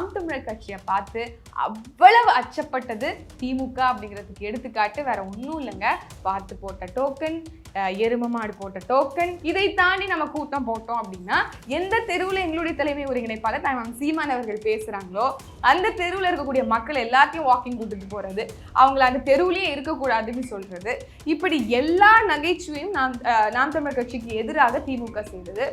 நாம் தமிழர் கட்சியை பார்த்து அவ்வளவு அச்சப்பட்டது திமுக அப்படிங்கிறதுக்கு எடுத்துக்காட்டு வேற ஒன்றும் இல்லைங்க. பார்த்து போட்ட டோக்கன், எரும மாடு போட்ட டோக்கன், இதை தாண்டி நம்ம கூட்டம் போட்டோம் அப்படின்னா எந்த தெருவில் எங்களுடைய தலைமை ஒருங்கிணைப்பாளர் மேம் சீமான் அவர்கள் பேசுறாங்களோ அந்த தெருவில் இருக்கக்கூடிய மக்கள் எல்லாத்தையும் வாக்கிங் கூட்டிட்டு போறது, அவங்கள அந்த தெருவிலேயே இருக்கக்கூடாதுன்னு சொல்றது, இப்படி எல்லா நகைச்சுவையும் நாம் தமிழர் கட்சிக்கு எதிராக திமுக செய்தது.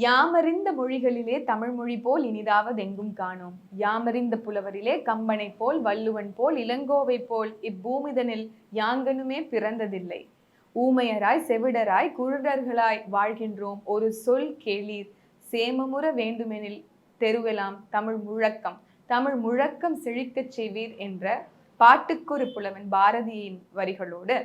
யாமறிந்த மொழிகளிலே தமிழ் மொழி போல் இனிதாவது எங்கும் காணோம். யாமறிந்த புலவரிலே கம்பனை போல், வள்ளுவன் போல், இளங்கோவை போல் இப்பூமிதனில் யாங்கனுமே பிறந்ததில்லை. ஊமையராய் செவிடராய் குருடர்களாய் வாழ்கின்றோம், ஒரு சொல் கேளீர் சேமமுற வேண்டுமெனில் தெருவெல்லாம் தமிழ் முழக்கம், தமிழ் முழக்கம் செழிக்கச் செய்வீர் என்ற பாட்டுக்கொரு புலவன் பாரதியின் வரிகளோடு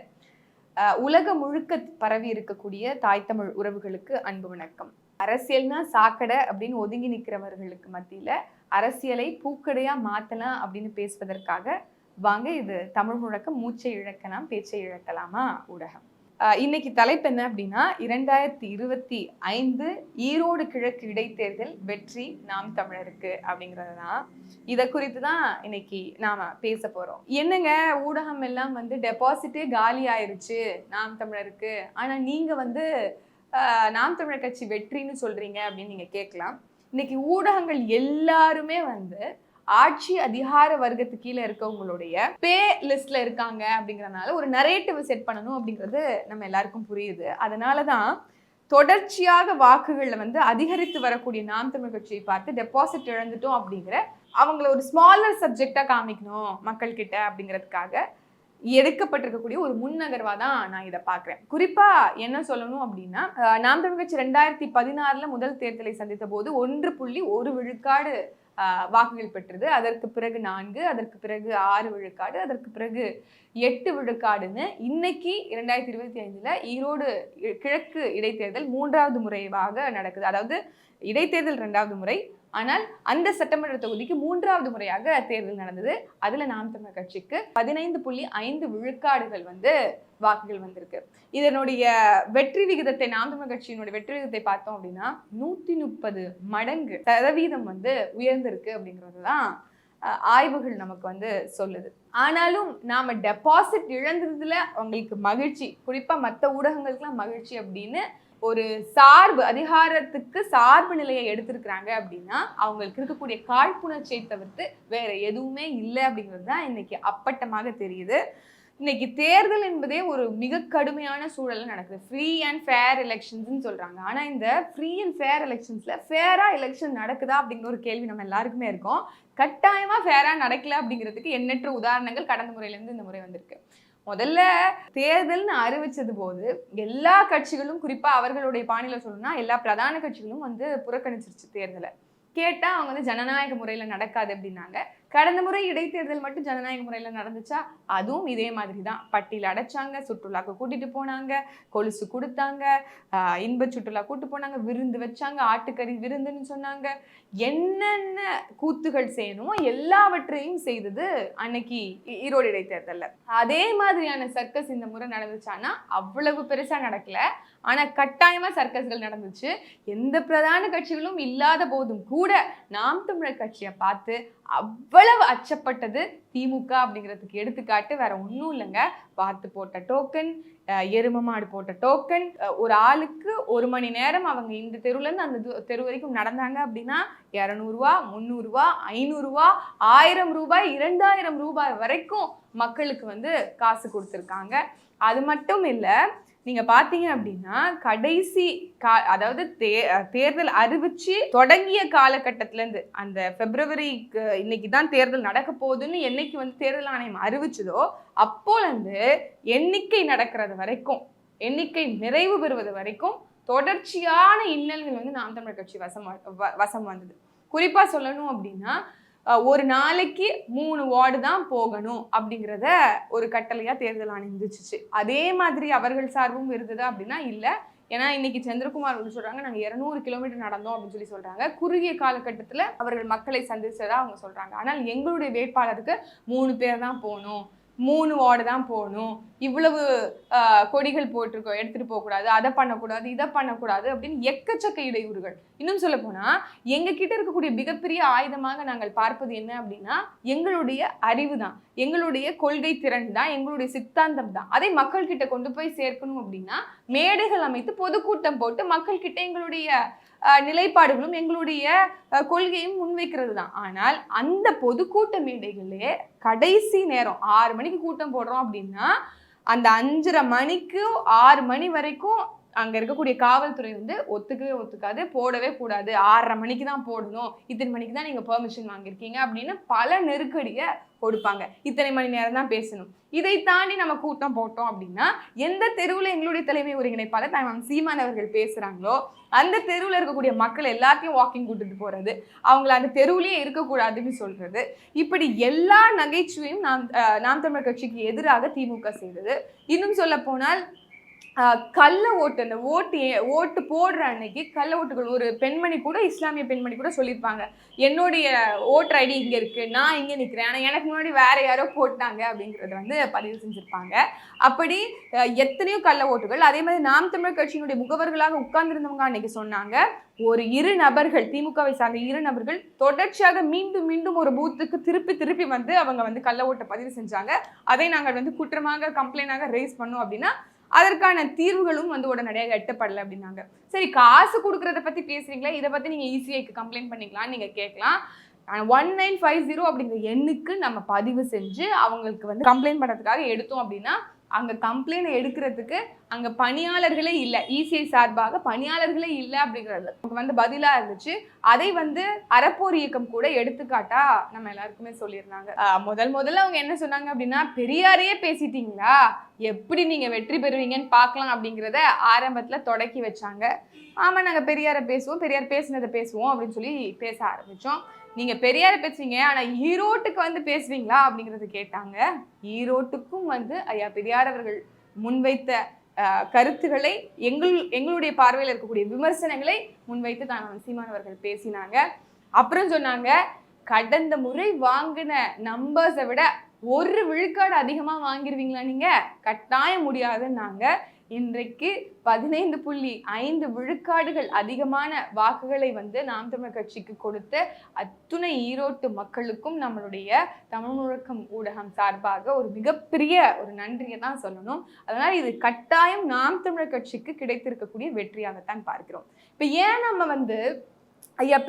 உலகம் முழுக்க பரவி இருக்கக்கூடிய தாய் தமிழ் உறவுகளுக்கு அன்பு வணக்கம். அரசியல்னா சாக்கடை அப்படின்னு ஒதுங்கி நிற்கிறவர்களுக்கு மத்தியில அரசியலை பூக்கடையா மாத்தலாம் அப்படின்னு பேசுவதற்காக வாங்க இது தமிழ் முழக்கம், மூச்சை இழக்கலாம் பேச்சை இழக்கலாமா ஊடகம். இன்னைக்கு தலைப்பு என்ன அப்படின்னா 2025 ஈரோடு கிழக்கு இடைத்தேர்தல் வெற்றி நாம் தமிழருக்கு அப்படிங்கிறது தான். இதை குறித்து தான் இன்னைக்கு நாம பேச போறோம். என்னங்க ஊடகம் எல்லாம் டெபாசிட்டே காலி ஆயிருச்சு நாம் தமிழருக்கு, ஆனா நீங்க நாம் தமிழர் கட்சி வெற்றின்னு சொல்றீங்க அப்படின்னு நீங்க கேட்கலாம். இன்னைக்கு ஊடகங்கள் எல்லாருமே ஆட்சி அதிகார வர்க்கத்துக்கு கீழே இருக்கவங்களுடைய பே லிஸ்ட்ல இருக்காங்க அப்படிங்கறதுனால ஒரு நரேட்டிவ் செட் பண்ணணும் அப்படிங்கிறது நம்ம எல்லாருக்கும் புரியுது. அதனாலதான் தொடர்ச்சியாக வாக்குகள்ல அதிகரித்து வரக்கூடிய நாம் தமிழர் கட்சியை பார்த்து டெபாசிட் இழந்துட்டோம் அப்படிங்கிற அவங்கள ஒரு ஸ்மாலர் சப்ஜெக்டா காமிக்கணும் மக்கள் கிட்ட அப்படிங்கிறதுக்காக எடுக்கப்பட்டிருக்கக்கூடிய ஒரு முன்னகர்வா தான் நான் இதை பார்க்கிறேன். குறிப்பா என்ன சொல்லணும் அப்படின்னா, நாம் தமிழர் கட்சி 2016 முதல் தேர்தலை சந்தித்த போது 1.1 விழுக்காடு வாக்குகள் பெற்றது. அதற்கு பிறகு 4, அதற்கு பிறகு 6 விழுக்காடு, அதற்கு பிறகு 8 விழுக்காடுன்னு இன்னைக்கு 2025 ஈரோடு கிழக்கு இடைத்தேர்தல் 3வது முறையாக நடக்குது. அதாவது இடைத்தேர்தல் 2வது முறை, ஆனால் அந்த சட்டமன்ற தொகுதிக்கு 3வது முறையாக தேர்தல் நடந்தது. அதுல நாம் தமிழர் கட்சிக்கு 15.5 விழுக்காடுகள் வாக்குகள் வந்திருக்கு. இதனுடைய வெற்றி விகிதத்தை, நாம் தமிழர் கட்சியினுடைய வெற்றி விகிதத்தை பார்த்தோம் அப்படின்னா 130 மடங்கு சதவீதம் உயர்ந்திருக்கு அப்படிங்கிறதுதான் ஆய்வுகள் நமக்கு சொல்லுது. ஆனாலும் நாம டெபாசிட் இழந்ததுல அவங்களுக்கு மகிழ்ச்சி, குறிப்பா மற்ற ஊடகங்களுக்குலாம் மகிழ்ச்சி அப்படின்னு ஒரு சார்பு, அதிகாரத்துக்கு சார்பு நிலையை எடுத்திருக்கிறாங்க அப்படின்னா அவங்களுக்கு இருக்கக்கூடிய காழ்ப்புணர்ச்சியை தவிர்த்து வேற எதுவுமே இல்லை அப்படிங்கிறது தான் இன்னைக்கு அப்பட்டமாக தெரியுது. இன்னைக்கு தேர்தல் என்பதே ஒரு மிக கடுமையான சூழல்ல நடக்குது. ஃப்ரீ அண்ட் ஃபேர் எலெக்ஷன்ஸ்ன்னு சொல்றாங்க. ஆனா இந்த ஃப்ரீ அண்ட் ஃபேர் எலெக்ஷன்ஸ்ல ஃபேரா எலெக்ஷன் நடக்குதா அப்படிங்கிற ஒரு கேள்வி நம்ம எல்லாருக்குமே இருக்கும். கட்டாயமா ஃபேரா நடக்கல அப்படிங்கிறதுக்கு எண்ணற்ற உதாரணங்கள் கடந்த முறையில இருந்து இந்த முறை வந்திருக்கு. முதல்ல தேர்தல்னு அறிவிச்சது போது எல்லா கட்சிகளும், குறிப்பா அவர்களுடைய பாணியில சொல்லணும்னா எல்லா பிரதான கட்சிகளும் புறக்கணிச்சிருச்சு தேர்தலை. கேட்டா அவங்க ஜனநாயக முறையில நடக்காது அப்படின்னாங்க. கடந்த முறை இடைத்தேர்தல் மட்டும் ஜனநாயக முறையில நடந்துச்சா? அதுவும் இதே மாதிரி தான். பட்டியல் அடைச்சாங்க, சுற்றுலாக்கு கூட்டிட்டு போனாங்க, கொலுசு கொடுத்தாங்க, இன்ப சுற்றுலா கூட்டு போனாங்க, விருந்து வச்சாங்க, ஆட்டுக்கறி விருந்துன்னு சொன்னாங்க. என்னென்ன கூத்துகள் செய்யணுமோ எல்லாவற்றையும் செய்தது அன்னைக்கு ஈரோடு இடைத்தேர்தல்ல. அதே மாதிரியான சர்க்கஸ் இந்த முறை நடந்துச்சானா அவ்வளவு பெருசா நடக்கல. ஆனா கட்டாயமா சர்க்கஸ்கள் நடந்துச்சு. எந்த பிரதான கட்சிகளும் இல்லாத போதும் கூட நாம் தமிழர் கட்சியை பார்த்து அவ்வளவு அச்சப்பட்டது திமுக அப்படிங்கிறதுக்கு எடுத்துக்காட்டு வேற ஒன்றும் இல்லைங்க. பார்த்து போட்ட டோக்கன், எரும மாடு போட்ட டோக்கன், ஒரு ஆளுக்கு 1 மணி நேரம் அவங்க இந்த தெருவுல இருந்து அந்த தெரு வரைக்கும் நடந்தாங்க அப்படின்னா 200 ரூபா, 300 ரூபா, 500 ரூபா, 1000 ரூபாய், 2000 ரூபாய் வரைக்கும் மக்களுக்கு காசு கொடுத்துருக்காங்க. அது மட்டும் இல்லை, நீங்க பாத்தீங்க அப்படின்னா கடைசி அதாவது தேர்தல் அறிவிச்சு தொடங்கிய காலகட்டத்தில இருந்து அந்த பிப்ரவரிக்கு இன்னைக்கு தான் தேர்தல் நடக்க போகுதுன்னு என்னைக்கு தேர்தல் ஆணையம் அறிவிச்சதோ அப்போல இருந்து எண்ணிக்கை நடக்கிறது வரைக்கும், எண்ணிக்கை நிறைவு பெறுவது வரைக்கும் தொடர்ச்சியான இன்னல்கள் நாம் தமிழர் கட்சி வசம் வந்தது. குறிப்பா சொல்லணும் அப்படின்னா ஒரு நாளைக்கு 3 வார்டு தான் போகணும் அப்படிங்கிறத ஒரு கட்டளையா தேர்தல் ஆணையம் இருந்துச்சு. அதே மாதிரி அவர்கள் சார்பும் இருந்ததா அப்படின்னா இல்லை. ஏன்னா இன்னைக்கு சந்திரகுமார் சொல்றாங்க நாங்க 200 கிலோமீட்டர் நடந்தோம் அப்படின்னு சொல்றாங்க. குறுகிய காலகட்டத்துல அவர்கள் மக்களை சந்திச்சதா அவங்க சொல்றாங்க. ஆனால் எங்களுடைய வேட்பாளருக்கு 3 பேர் தான் போகணும், 3 வார்டு தான் போகணும், இவ்வளவு கொடிகள் போட்டிருக்கோம், எடுத்துட்டு போகக்கூடாது, அதை பண்ணக்கூடாது, இதை பண்ணக்கூடாது அப்படின்னு எக்கச்சக்க இடையூறுகள். இன்னும் சொல்ல போனா எங்க கிட்ட இருக்கக்கூடிய மிகப்பெரிய ஆயுதமாக நாங்கள் பார்ப்பது என்ன அப்படின்னா எங்களுடைய அறிவு தான், எங்களுடைய கொள்கை திறன் தான், எங்களுடைய சித்தாந்தம் தான். அதை மக்கள் கிட்ட கொண்டு போய் சேர்க்கணும் அப்படின்னா மேடைகள் அமைத்து பொதுக்கூட்டம் போட்டு மக்கள் கிட்ட எங்களுடைய நிலைப்பாடுகளும் எங்களுடைய கொள்கையும் முன்வைக்கிறது தான். ஆனால் அந்த பொதுக்கூட்ட மேடைகளே கடைசி நேரம் 6 மணிக்கு கூட்டம் போடுறோம் அப்படின்னா அந்த 5:30 மணிக்கு 6 மணி வரைக்கும் அங்க இருக்கக்கூடிய காவல்துறை வந்து ஒத்துக்காது, போடவே கூடாது, 6:30 மணிக்கு தான் போடணும், இத்தனை மணிக்கு தான் நீங்க பெர்மிஷன் வாங்கியிருக்கீங்க அப்படின்னு பல நெருக்கடியை கொடுப்பாங்க. இத்தனை மணி நேரம் தான் பேசணும். இதை தாண்டி நம்ம கூட்டம் போட்டோம் அப்படின்னா எந்த தெருவில் எங்களுடைய தலைமை ஒருங்கிணைப்பாளர் மேம் சீமான் அவர்கள் பேசுறாங்களோ அந்த தெருவில் இருக்கக்கூடிய மக்கள் எல்லாத்தையும் வாக்கிங் கூட்டிட்டு போறது, அவங்கள அந்த தெருவுலயே இருக்கக்கூடாதுன்னு சொல்றது, இப்படி எல்லா நகைச்சுவையும் நாம் தமிழர் கட்சிக்கு எதிராக திமுக செய்தது. இன்னும் சொல்ல போனால் கள்ள ஓட்டு, அந்த ஓட்டு போடுற அன்னைக்கு கள்ள ஓட்டுகள், ஒரு பெண்மணி கூட, இஸ்லாமிய பெண்மணி கூட சொல்லியிருப்பாங்க, என்னுடைய ஓட்டர் ஐடி இங்க இருக்கு, நான் இங்க நிக்கிறேன், ஆனா எனக்கு முன்னாடி வேற யாரோ போட்டாங்க அப்படிங்கறத வந்து பதிவு செஞ்சிருப்பாங்க. அப்படி எத்தனையோ கள்ள ஓட்டுகள். அதே மாதிரி நாம் தமிழர் கட்சியினுடைய முகவர்களாக உட்கார்ந்திருந்தவங்க அன்னைக்கு சொன்னாங்க, ஒரு 2 நபர்கள், திமுகவை சார்ந்த 2 நபர்கள் தொடர்ச்சியாக மீண்டும் மீண்டும் ஒரு பூத்துக்கு திருப்பி வந்து அவங்க வந்து கள்ள ஓட்டை பதிவு செஞ்சாங்க. அதை நாங்கள் வந்து குற்றமாக கம்ப்ளைண்டாக ரைஸ் பண்ணோம் அப்படின்னா அதற்கான தீர்வுகளும் வந்து உடனடியாக எட்டப்படலை அப்படின்னாங்க. சரி, காசு கொடுக்கறத பத்தி பேசுறீங்களா, இதை பத்தி நீங்க ECIக்கு கம்ப்ளைண்ட் பண்ணிக்கலாம், நீங்க கேட்கலாம். 1950 அப்படிங்கிற எண்ணுக்கு நம்ம பதிவு செஞ்சு அவங்களுக்கு வந்து கம்ப்ளைண்ட் பண்றதுக்காக எடுத்தோம் அப்படின்னா அங்க கம்ப்ளைண்ட் எடுக்கிறதுக்கு அங்க பணியாளர்களே இல்லை, ECI சார்பாக பணியாளர்களே இல்லை அப்படிங்கிறது வந்து பதிலா இருந்துச்சு. அதை வந்து அறப்போர் இயக்கம் கூட எடுத்துக்காட்டா நம்ம எல்லாருக்குமே சொல்லியிருந்தாங்க. முதல்ல அவங்க என்ன சொன்னாங்க அப்படின்னா, பெரியாரையே பேசிட்டீங்களா, எப்படி நீங்க வெற்றி பெறுவீங்கன்னு பார்க்கலாம் அப்படிங்கிறத ஆரம்பத்துல தொடக்கி வச்சாங்க. ஆமா, நாங்க பெரியாரை பேசுவோம், பெரியார் பேசினதை பேசுவோம் அப்படின்னு சொல்லி பேச ஆரம்பிச்சோம். நீங்க பெரியாரை பேசுவீங்க, ஆனா ஈரோட்டுக்கு வந்து பேசுவீங்களா அப்படிங்கறது கேட்டாங்க. ஈரோட்டுக்கும் வந்து ஐயா பெரியார் அவர்கள் முன்வைத்த கருத்துக்களை எங்களுடைய பார்வையில் இருக்கக்கூடிய விமர்சனங்களை முன்வைத்து தான் சீமானவர்கள் பேசினாங்க. அப்புறம் சொன்னாங்க, கடந்த முறை வாங்கின நம்பர்ஸை விட 1 விழுக்காடு அதிகமா வாங்கிருவீங்களா நீங்க, கட்டாயம் முடியாதுன்னாங்க. இன்றைக்கு 15.5 விழுக்காடுகள் அதிகமான வாக்குகளை வந்து நாம் தமிழர் கட்சிக்கு கொடுத்த அத்துணை ஈரோட்டு மக்களுக்கும் நம்மளுடைய தமிழ் முழக்கம் ஊடகம் சார்பாக ஒரு மிகப்பெரிய ஒரு நன்றியை தான் சொல்லணும். அதனால இது கட்டாயம் நாம் தமிழர் கட்சிக்கு கிடைத்திருக்கக்கூடிய வெற்றியாகத்தான் பார்க்கிறோம். இப்ப ஏன் நம்ம வந்து ஐயா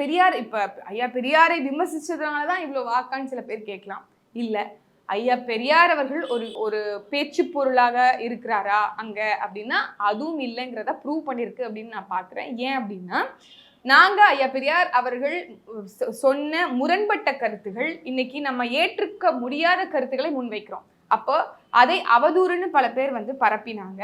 பெரியாரை விமர்சிச்சதுனாலதான் இவ்வளவு வாக்கான்னு சில பேர் கேட்கலாம். இல்ல, ஐயா பெரியார் அவர்கள் ஒரு பேச்சு பொருளாக இருக்கிறாரா அங்க அப்படின்னா அதுவும் இல்லைங்கிறத ப்ரூவ் பண்ணிருக்கு அப்படின்னு நான் பார்க்குறேன். ஏன் அப்படின்னா, நாங்க ஐயா பெரியார் அவர்கள் சொன்ன முரண்பட்ட கருத்துகள், இன்னைக்கு நம்ம ஏற்றுக்க முடியாத கருத்துக்களை முன்வைக்கிறோம். அப்போ அதை அவதூறுன்னு பல பேர் வந்து பரப்பினாங்க.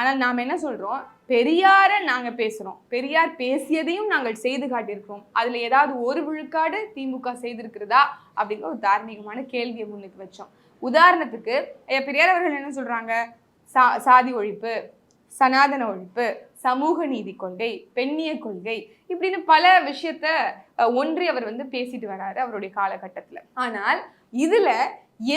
ஆனால் நாம் என்ன சொல்றோம், பெரியாரை நாங்க பேசுறோம், பெரியார் பேசியதையும் நாங்கள் செய்து காட்டியிருக்கிறோம், அதுல ஏதாவது 1 விழுக்காடு திமுக செய்திருக்கிறதா அப்படிங்கிற ஒரு தார்மீகமான கேள்வியை முன்னுக்கு வச்சோம். உதாரணத்துக்கு பெரியார் அவர்கள் என்ன சொல்றாங்க, சாதி ஒழிப்பு, சனாதன ஒழிப்பு, சமூக நீதி கொள்கை, பெண்ணிய கொள்கை, இப்படின்னு பல விஷயத்த ஒன்றி அவர் வந்து பேசிட்டு வராரு அவருடைய காலகட்டத்துல. ஆனால் இதுல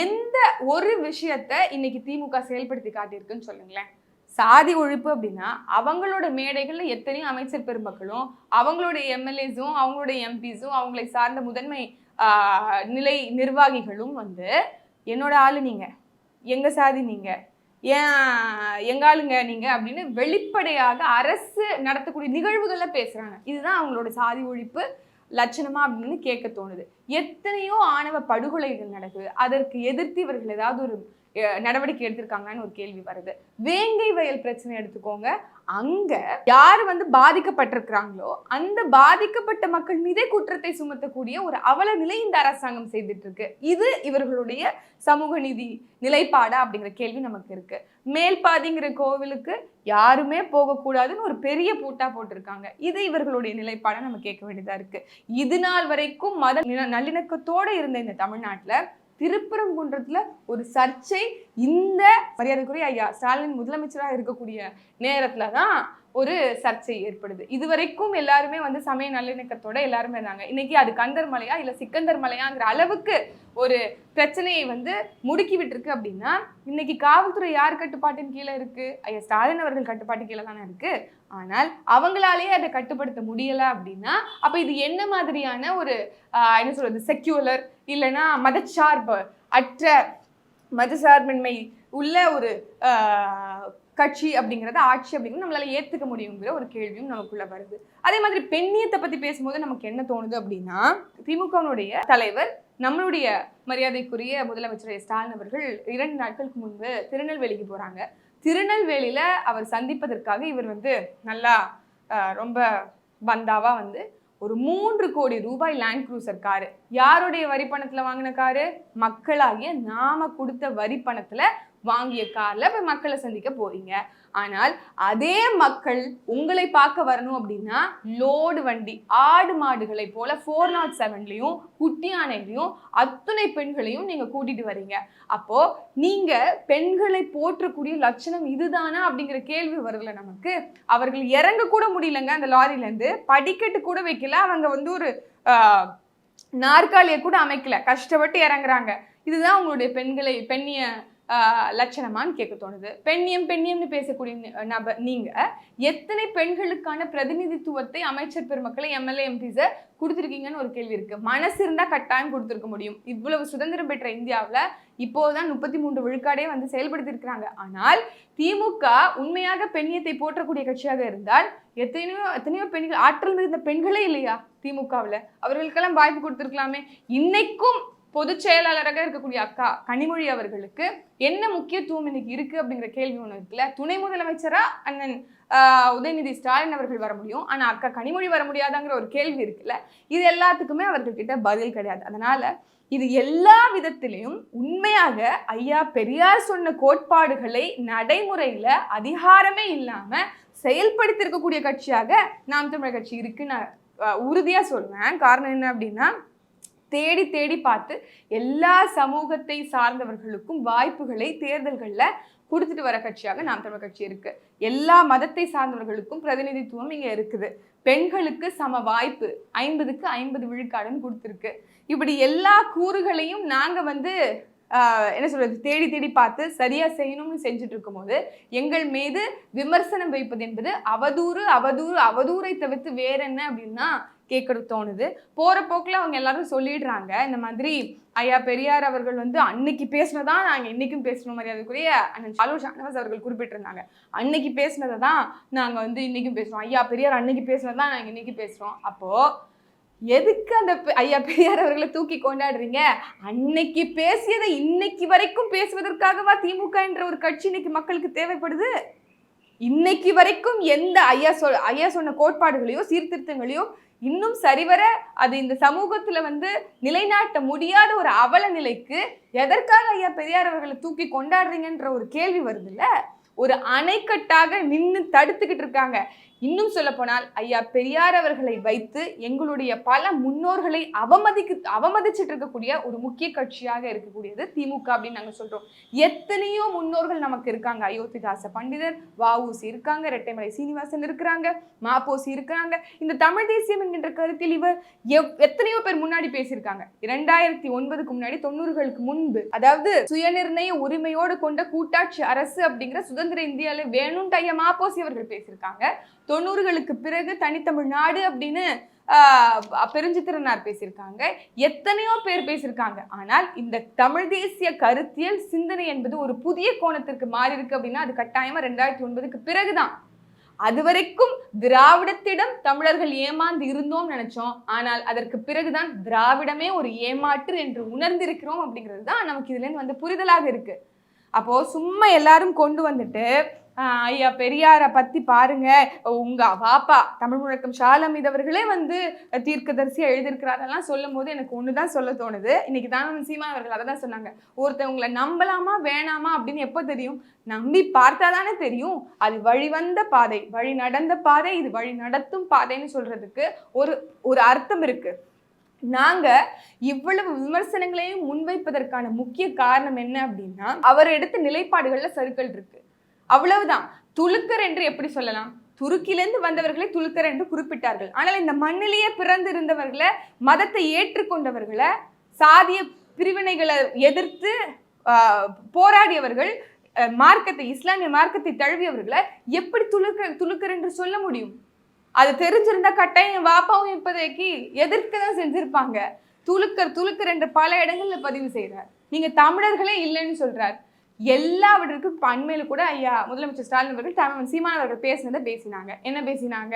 எந்த ஒரு விஷயத்த இன்னைக்கு திமுக செயல்படுத்தி காட்டியிருக்குன்னு சொல்லுங்களேன். சாதி ஒழிப்பு அப்படின்னா அவங்களோட மேடைகள்ல எத்தனையோ அமைச்சர் பெருமக்களும் அவங்களோட எம்எல்ஏஸும் அவங்களோட எம்பிஸும் அவங்களை சார்ந்த முதன்மை நிலை நிர்வாகிகளும் வந்து என்னோட ஆளு நீங்க, எங்க சாதி நீங்க, எங்க ஆளுங்க நீங்க அப்படின்னு வெளிப்படையாக அரசு நடத்தக்கூடிய நிகழ்வுகள்ல பேசுறாங்க. இதுதான் அவங்களோட சாதி ஒழிப்பு லட்சணமா அப்படின்னு கேட்க தோணுது. எத்தனையோ ஆணவ படுகொலைகள் நடக்குது, அதற்கு எதிர்த்து இவர்கள் ஏதாவது ஒரு நடவடிக்கை எடுத்திருக்காங்கன்னு ஒரு கேள்வி வருது. வேங்கை வயல் பிரச்சனை எடுத்துக்கோங்க, அங்க யாரு வந்து பாதிக்கப்பட்டிருக்கிறாங்களோ அந்த பாதிக்கப்பட்ட மக்கள் மீதே குற்றத்தை சுமத்தக்கூடிய ஒரு அவல நிலை இந்த அரசாங்கம் செய்துட்டு இருக்கு. இது இவர்களுடைய சமூக நீதி நிலைப்பாடா அப்படிங்கிற கேள்வி நமக்கு இருக்கு. மேல்பாதிங்கிற கோவிலுக்கு யாருமே போகக்கூடாதுன்னு ஒரு பெரிய பூட்டா போட்டிருக்காங்க. இது இவர்களுடைய நிலைப்பாடா நம்ம கேட்க வேண்டியதா இருக்கு. இது நாள் வரைக்கும் மத நல்லிணக்கத்தோட இருந்த இந்த தமிழ்நாட்டுல திருப்பரங்குன்றத்துல ஒரு சர்ச்சை இந்த மரியாதைக்குரிய ஐயா ஸ்டாலின் முதலமைச்சராக இருக்கக்கூடிய நேரத்துலதான் ஒரு சர்ச்சை ஏற்படுது. இதுவரைக்கும் எல்லாருமே வந்து சமய நல்லிணக்கத்தோட எல்லாருமே இருந்தாங்க. இன்னைக்கு அது கந்தர் மலையா இல்ல சிக்கந்தர் மலையாங்கிற அளவுக்கு ஒரு பிரச்சனையை வந்து முடுக்கி விட்டுருக்கு அப்படின்னா, இன்னைக்கு காவல்துறை யார் கட்டுப்பாட்டின் கீழே இருக்கு? ஐயா ஸ்டாலின் அவர்கள் கட்டுப்பாட்டு கீழே தானே இருக்கு. ஆனால் அவங்களாலேயே அதை கட்டுப்படுத்த முடியல அப்படின்னா, அப்ப இது என்ன மாதிரியான ஒரு என்ன சொல்றது, செக்யூலர் இல்லைன்னா மதச்சார்பு அற்ற மதசார்பின்மை உள்ள ஒரு கட்சி அப்படிங்கிறத, ஆட்சி அப்படிங்கிறது நம்மளால ஏத்துக்க முடியுங்கிற ஒரு கேள்வியும் நமக்குள்ள வருது. அதே மாதிரி பெண்ணியத்தை பத்தி பேசும்போது நமக்கு என்ன தோணுது அப்படின்னா, திமுகவினுடைய தலைவர் நம்மளுடைய மரியாதைக்குரிய முதலமைச்சர் ஸ்டாலின் அவர்கள் 2 நாட்களுக்கு முன்பு திருநெல்வேலிக்கு போறாங்க. திருநெல்வேலியில அவர் சந்திப்பதற்காக இவர் வந்து நல்லா ரொம்ப பந்தாவா வந்து ஒரு 3 கோடி ரூபாய் லேண்ட் க்ரூசர் காரு, யாருடைய வரி பணத்துல வாங்கின காரு? மக்களாகிய நாம கொடுத்த வரி பணத்துல வாங்கிய கார்ல போய் மக்களை சந்திக்க போறீங்க. ஆனால் அதே மக்கள் உங்களை பார்க்க வரணும் அப்படின்னா லோடு வண்டி, ஆடு மாடுகளை போல 407லயும் குட்டி யானையிலையும் அத்துணை பெண்களையும் நீங்க கூட்டிட்டு வரீங்க. அப்போ நீங்க பெண்களை போற்றக்கூடிய லட்சணம் இதுதானா அப்படிங்கிற கேள்வி வருதுல நமக்கு. அவர்கள் இறங்க கூட முடியலங்க அந்த லாரில இருந்து, படிக்கட்டு கூட வைக்கல, அவங்க வந்து ஒரு நாற்காலியை கூட அமைக்கல, கஷ்டப்பட்டு இறங்குறாங்க. இதுதான் உங்களுடைய பெண்ணிய லட்சணமான்னு கேட்க தோணுது. பெண்ணியம்னு பேசக்கூடிய நபர் நீங்க எத்தனை பெண்களுக்கான பிரதிநிதித்துவத்தை அமைச்சர் பெருமக்களை எம்எல்ஏ எம்பிஸை கொடுத்துருக்கீங்கன்னு ஒரு கேள்வி இருக்கு. மனசு இருந்தா கட்டாயம் கொடுத்துருக்க முடியும். இவ்வளவு சுதந்திரம் பெற்ற இந்தியாவில் இப்போதான் 33 விழுக்காடே வந்து செயல்படுத்தி இருக்கிறாங்க. ஆனால் திமுக உண்மையாக பெண்ணியத்தை போற்றக்கூடிய கட்சியாக இருந்தால் எத்தனையோ பெண்கள், ஆற்றல் மிகுந்த பெண்களே இல்லையா திமுகவில்? அவர்களுக்கெல்லாம் வாய்ப்பு கொடுத்துருக்கலாமே. இன்னைக்கும் பொதுச் செயலாளராக இருக்கக்கூடிய அக்கா கனிமொழி அவர்களுக்கு என்ன முக்கியத்துவம் இன்னைக்கு இருக்கு அப்படிங்கிற கேள்வி ஒண்ணு இருக்குல்ல. துணை முதலமைச்சரா அண்ணன் உதயநிதி ஸ்டாலின் அவர்கள் வர முடியும், ஆனா அக்கா கனிமொழி வர முடியாதாங்கிற ஒரு கேள்வி இருக்குல்ல. இது எல்லாத்துக்குமே அவர்கள்கிட்ட பதில் கிடையாது. அதனால இது எல்லா விதத்திலையும் உண்மையாக ஐயா பெரியார் சொன்ன கோட்பாடுகளை நடைமுறையில அதிகாரமே இல்லாம செயல்படுத்தி இருக்கக்கூடிய கட்சியாக நாம் தமிழர் கட்சி இருக்கு நான் உறுதியா சொல்லுவேன். காரணம் என்ன அப்படின்னா, தேடி தேடி பார்த்து எல்லா சமூகத்தை சார்ந்தவர்களுக்கும் வாய்ப்புகளை தேர்தல்களில் கொடுத்துட்டு வர கட்சியாக நாம் தமிழர் கட்சி இருக்கு. எல்லா மதத்தை சார்ந்தவர்களுக்கும் பிரதிநிதித்துவம் இங்க இருக்குது. பெண்களுக்கு சம வாய்ப்பு 50க்கு 50 விழுக்காடுன்னு கொடுத்துருக்கு. இப்படி எல்லா கூறுகளையும் நாங்க வந்து என்ன சொல்றது, தேடி தேடி பார்த்து சரியா செய்யணும்னு செஞ்சுட்டு இருக்கும் போது எங்கள் மீது விமர்சனம் வைப்பது என்பது அவதூறை தவிர்த்து வேற என்ன அப்படின்னா கேட்கறது தோணுது. போற போக்குல அவங்க எல்லாரும் சொல்லிடுறாங்க, இந்த மாதிரி ஐயா பெரியார் அவர்கள் வந்து அன்னைக்கு பேசினதான் நாங்க இன்னைக்கும் பேசணும். மரியாதைக்குரிய அண்ணன் சாலு ஷானவாஸ் அவர்கள் குறிப்பிட்டிருந்தாங்க, அன்னைக்கு பேசினதை தான் நாங்க வந்து இன்னைக்கும் பேசுறோம். ஐயா பெரியார் அன்னைக்கு பேசினதான் நாங்க இன்னைக்கு பேசுறோம். அப்போ எதுக்கு அந்த ஐயா பெரியார் அவர்களை தூக்கி கொண்டாடுறீங்க? அன்னைக்கு பேசியதை இன்னைக்கு வரைக்கும் பேசுவதற்காகவா திமுக என்ற ஒரு கட்சி இன்னைக்கு மக்களுக்கு தேவைப்படுது? இன்னைக்கு வரைக்கும் எந்த ஐயா சொன்ன கோட்பாடுகளையோ சீர்திருத்தங்களையோ இன்னும் சரிவர அது இந்த சமூகத்துல வந்து நிலைநாட்ட முடியாத ஒரு அவல நிலைக்கு எதற்காக ஐயா பெரியார் அவர்களை தூக்கி கொண்டாடுறீங்கன்ற ஒரு கேள்வி வருது இல்ல. ஒரு அணைக்கட்டாக நின்று தடுத்துக்கிட்டு இருக்காங்க. இன்னும் சொல்ல போனால் ஐயா பெரியார் அவர்களை வைத்து எங்களுடைய பல முன்னோர்களை அவமதிச்சுட்டு இருக்கக்கூடிய ஒரு முக்கிய கட்சியாக இருக்கக்கூடியது திமுக அப்படின்னு நாங்க சொல்றோம். எத்தனையோ முன்னோர்கள் நமக்கு இருக்காங்க. அயோத்திதாச பண்டிதர், வஉசி இருக்காங்க, ரெட்டைமலை சீனிவாசன் இருக்கிறாங்க, மாப்போசி இருக்கிறாங்க. இந்த தமிழ் தேசியம் என்கின்ற கருத்தில் இவர் எத்தனையோ பேர் முன்னாடி பேசியிருக்காங்க. 2009க்கு முன்னாடி 90களுக்கு முன்பு, அதாவது சுயநிர்ணய உரிமையோடு கொண்ட கூட்டாட்சி அரசு அப்படிங்கிற சுதந்திர இந்தியாவில வேணும்னு ஐயா மாப்போசி அவர்கள் பேசியிருக்காங்க. 90களுக்கு பிறகு தனித்தமிழ்நாடு அப்படின்னு பெருஞ்சித்திரனார் பேசியிருக்காங்க. எத்தனையோ பேர் பேசியிருக்காங்க. ஆனால் இந்த தமிழ் தேசிய கருத்தியல் சிந்தனை என்பது ஒரு புதிய கோணத்திற்கு மாறி இருக்கு அப்படின்னா அது கட்டாயமா 2009க்கு பிறகுதான். அது வரைக்கும் திராவிடத்திடம் தமிழர்கள் ஏமாந்து இருந்தோம் நினைச்சோம். ஆனால் அதற்கு பிறகுதான் திராவிடமே ஒரு ஏமாற்று என்று உணர்ந்திருக்கிறோம் அப்படிங்கிறது தான் நமக்கு இதுல இருந்து வந்து புரிதலாக இருக்கு. அப்போ சும்மா எல்லாரும் கொண்டு வந்துட்டு ஐயா பெரியாரை பத்தி பாருங்க, உங்க வாப்பா தமிழ் முழக்கம் ஷாலமீது அவர்களே வந்து தீர்க்கதரிசியா எழுதியிருக்கிறாரெல்லாம் சொல்லும் போது எனக்கு ஒண்ணுதான் சொல்ல தோணுது. இன்னைக்கு தான் சீமான் அவர்கள் அதை தான் சொன்னாங்க, ஒருத்தவங்களை நம்பலாமா வேணாமா அப்படின்னு எப்ப தெரியும்? நம்பி பார்த்தாதானே தெரியும். அது வழி வந்த பாதை, வழி நடந்த பாதை, இது வழி நடத்தும் பாதைன்னு சொல்றதுக்கு ஒரு அர்த்தம் இருக்கு. நாங்க இவ்வளவு விமர்சனங்களையும் முன்வைப்பதற்கான முக்கிய காரணம் என்ன அப்படின்னா, அவர் எடுத்த நிலைப்பாடுகள்ல சறுக்கல் இருக்கு, அவ்வளவுதான். துலுக்கர் என்று எப்படி சொல்லலாம்? துருக்கியிலிருந்து வந்தவர்களை துலுக்கர் என்று குறிப்பிட்டார்கள். ஆனால் இந்த மண்ணிலேயே பிறந்து இருந்தவர்களை, மதத்தை ஏற்றுக்கொண்டவர்களை, சாதிய பிரிவினைகளை எதிர்த்து போராடியவர்கள், மார்க்கத்தை, இஸ்லாமிய மார்க்கத்தை தழுவியவர்களை எப்படி துலுக்கர் என்று சொல்ல முடியும்? அது தெரிஞ்சிருந்தா கட்டாயம் வாப்பாவும் இப்போதைக்கு எதிர்க்க தான் செஞ்சிருப்பாங்க. துலுக்கர் என்று பல இடங்கள்ல பதிவு செய்கிறார். நீங்க தமிழர்களே இல்லைன்னு சொல்றார். எல்லாவற்றுக்கும் பண்மையில கூட ஐயா முதலமைச்சர் ஸ்டாலின் அவர்கள் சீமான் அவர்கள் பேசினாங்க. என்ன பேசினாங்க?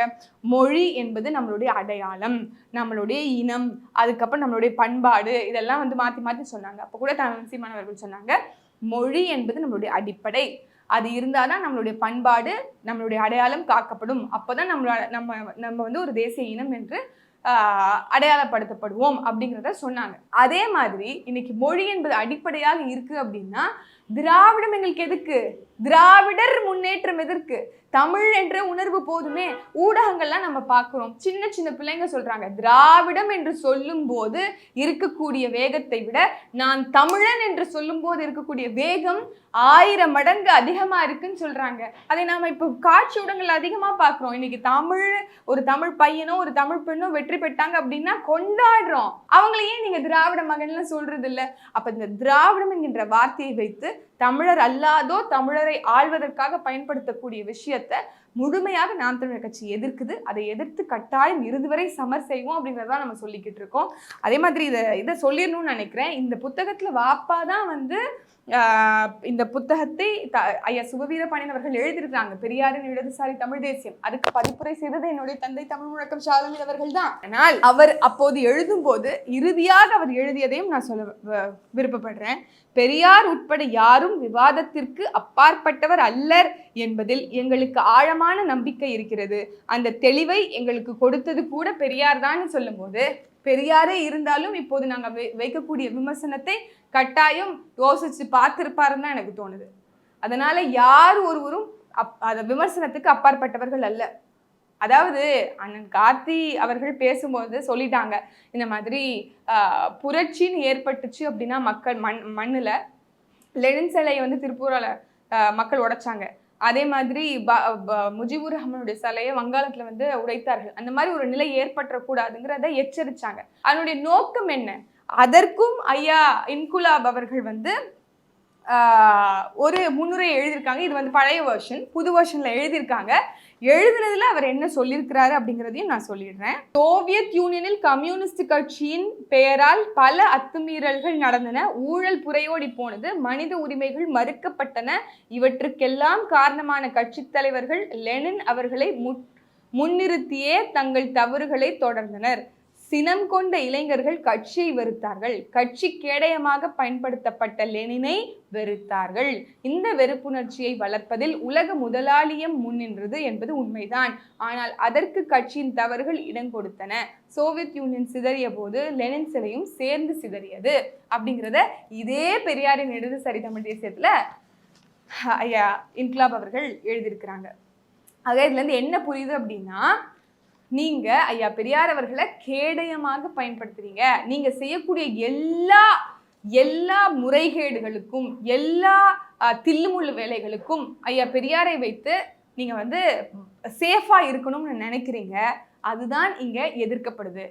மொழி என்பது நம்மளுடைய அடையாளம், நம்மளுடைய இனம், அதுக்கப்புறம் நம்மளுடைய பண்பாடு, இதெல்லாம் மாற்றி மாற்றி சொன்னாங்க. அப்போ கூட சீமான் அவர்கள் சொன்னாங்க, மொழி என்பது நம்மளுடைய அடிப்படை, அது இருந்தாதான் நம்மளுடைய பண்பாடு, நம்மளுடைய அடையாளம் காக்கப்படும். அப்போதான் நம்ம ஒரு தேசிய இனம் என்று அடையாளப்படுத்தப்படுவோம் அப்படிங்கிறத சொன்னாங்க. அதே மாதிரி இன்னைக்கு மொழி என்பது அடிப்படையாக இருக்கு அப்படின்னா திராவிடம் எங்களுக்கு எதுக்கு? திராவிடர் முன்னேற்றம் எதற்கு? தமிழ் என்ற உணர்வு போதுமே. ஊடகங்கள்லாம் நம்ம பார்க்குறோம், சின்ன சின்ன பிள்ளைங்க சொல்றாங்க, திராவிடம் என்று சொல்லும் போது இருக்கக்கூடிய வேகத்தை விட நான் தமிழன் என்று சொல்லும் போது இருக்கக்கூடிய வேகம் 1000 மடங்கு அதிகமா இருக்குன்னு சொல்றாங்க. அதை நாம இப்போ காட்சி ஊடகங்கள் அதிகமா பார்க்குறோம். இன்னைக்கு ஒரு தமிழ் பையனோ ஒரு தமிழ் பெண்ணோ வெற்றி பெற்றாங்க அப்படின்னா கொண்டாடுறோம். அவங்களையே நீங்க திராவிட மகன்லாம் சொல்றது இல்லை. அப்ப இந்த திராவிடம் என்கின்ற வார்த்தையை வைத்து தமிழர் அல்லாதோ தமிழரை ஆள்வதற்காக பயன்படுத்தக்கூடிய விஷயத்தை முழுமையாக நாம் தமிழர் கட்சி எதிர்க்குது. அதை எதிர்த்து கட்டாயம் இறுதி வரை சமர் செய்வோம் அப்படிங்கிறதான் நம்ம சொல்லிக்கிட்டு இருக்கோம். அதே மாதிரி இதை சொல்லிடணும்னு நினைக்கிறேன். இந்த புத்தகத்துல வாப்பா தான் இந்த புத்தகத்தை ஐயா சுபவீரபாண்டியன் அவர்கள் எழுதியிருக்கிறாங்க. பெரியாரின் இடதுசாரி தமிழ் தேசியம், அதுக்கு பதிப்புரை செய்தது என்னுடைய தந்தை தமிழ் முழக்கம் ஷாலமீன் அவர்கள் தான். ஆனால் அவர் அப்போது எழுதும் போது இறுதியாக அவர் எழுதியதையும் நான் சொல்ல விருப்பப்படுறேன். பெரியார் உட்பட யாரும் விவாதத்திற்கு அப்பாற்பட்டவர் அல்லர் என்பதில் எங்களுக்கு ஆழமான நம்பிக்கை இருக்கிறது. அந்த தெளிவை எங்களுக்கு கொடுத்தது கூட பெரியார் தான் சொல்லும் போது, பெரியாரே இருந்தாலும் இப்போது நாங்கள் வைக்கக்கூடிய விமர்சனத்தை கட்டாயம் யோசிச்சு பார்த்திருப்பாருன்னு தான் எனக்கு தோணுது. அதனால யார் ஒருவரும் அந்த விமர்சனத்துக்கு அப்பாற்பட்டவர்கள் அல்ல. அதாவது அண்ணன் கார்த்தி அவர்கள் பேசும்போது சொல்லிட்டாங்க, இந்த மாதிரி புரட்சின்னு ஏற்பட்டுச்சு அப்படின்னா மக்கள் மண்ணுல லெனின் சிலையை திருப்பூரால மக்கள் உடைச்சாங்க. அதே மாதிரி முஜிபுர் ரஹ்மானுடைய சிலையை வங்காளத்துல உடைத்தார்கள். அந்த மாதிரி ஒரு நிலை ஏற்பட்டக்கூடாதுங்கிறத எச்சரிச்சாங்க. அதனுடைய நோக்கம் என்ன? அதற்கும் ஐயா இன்குலாப் அவர்கள் ஒரு முன்னுரை எழுதியிருக்காங்க. இது பழைய வெர்ஷன், புது வெர்ஷன்ல எழுதியிருக்காங்க. எழுதுனதுல அவர் என்ன சொல்லியிருக்கிறாரு அப்படிங்கிறதையும் நான் சொல்லிடுறேன். சோவியத் யூனியனில் கம்யூனிஸ்ட் கட்சியின் பெயரால் பல அத்துமீறல்கள் நடந்தன, ஊழல் புரையோடி போனது, மனித உரிமைகள் மறுக்கப்பட்டன. இவற்றுக்கெல்லாம் காரணமான கட்சி தலைவர்கள் லெனின் அவர்களை முன்னிறுத்தியே தங்கள் தவறுகளை தொடர்ந்தனர். சினம் கொண்ட இளைஞர்கள் கட்சியை வெறுத்தார்கள். கட்சி கேடயமாக பயன்படுத்தப்பட்ட லெனினை வெறுத்தார்கள். இந்த வெறுப்புணர்ச்சியை வளர்ப்பதில் உலக முதலாளியம் முன்னின்றது என்பது உண்மைதான். ஆனால் அதற்கு கட்சியின் தவறுகள் இடம் கொடுத்தன. சோவியத் யூனியன் சிதறிய போது லெனின் சிலையும் சேர்ந்து சிதறியது அப்படிங்கிறத இதே பெரியாரின் இடதுசாரி தமிழ் தேசியத்துல ஐயா இன்குலாப் அவர்கள் எழுதியிருக்கிறாங்க. ஆக இதுல இருந்து என்ன புரியுது அப்படின்னா, நீங்க ஐயா பெரியார் அவர்களை கேடயமாக பயன்படுத்துறீங்க. நீங்க செய்யக்கூடிய எல்லா முறைகேடுகளுக்கும், எல்லா தில்லுமுள்ளு வேலைகளுக்கும் ஐயா பெரியாரை வைத்து நீங்க சேஃபா இருக்கணும்னு நினைக்கிறீங்க. அதுதான் இங்க எதிர்க்கப்படுது.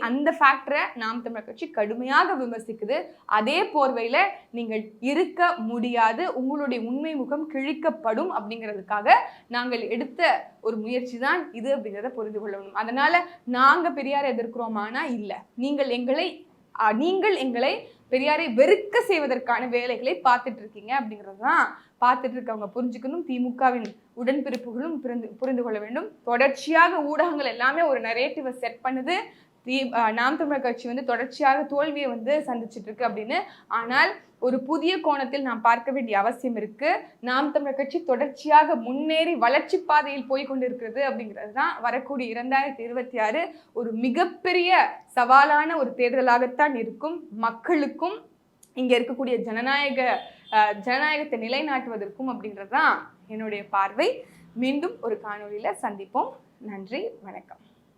அந்த ஃபேக்டரை நாம் தமிழர் கட்சி கடுமையாக விமர்சிக்குது. அதே போர்வையில நீங்கள் இருக்க முடியாது, உங்களுடைய உண்மை முகம் கிழிக்கப்படும் அப்படிங்கிறதுக்காக நாங்கள் எடுத்த ஒரு முயற்சி தான் இது அப்படிங்கிறத புரிந்து கொள்ளணும். அதனால நாங்க பெரியாரை எதிர்க்கிறோமானா இல்லை, நீங்கள் எங்களை பெரியாரை வெறுக்க செய்வதற்கான வேலைகளை பார்த்துட்டு இருக்கீங்க அப்படிங்கிறது தான் பார்த்துட்டு இருக்கவங்க புரிஞ்சுக்கணும். திமுகவின் உடன்பிறப்புகளும் புரிந்து கொள்ள வேண்டும். தொடர்ச்சியாக ஊடகங்கள் எல்லாமே ஒரு நரேட்டிவை செட் பண்ணுது. நாம் தமிழர் கட்சி தொடர்ச்சியாக தோல்வியை சந்திச்சுட்டு இருக்கு அப்படின்னு. ஆனால் ஒரு புதிய கோணத்தில் நாம் பார்க்க வேண்டிய அவசியம் இருக்கு. நாம் தமிழர் கட்சி தொடர்ச்சியாக முன்னேறி வளர்ச்சி பாதையில் போய் கொண்டிருக்கிறது அப்படிங்கிறது தான் வரக்கூடிய 2026 ஒரு மிகப்பெரிய சவாலான ஒரு தேர்தலாகத்தான் இருக்கும். மக்களுக்கும் இங்க இருக்கக்கூடிய ஜனநாயகத்தை நிலைநாட்டுவதற்கும் அப்படிங்கிறது தான் என்னுடைய பார்வை. மீண்டும் ஒரு காணொளியில சந்திப்போம். நன்றி, வணக்கம்.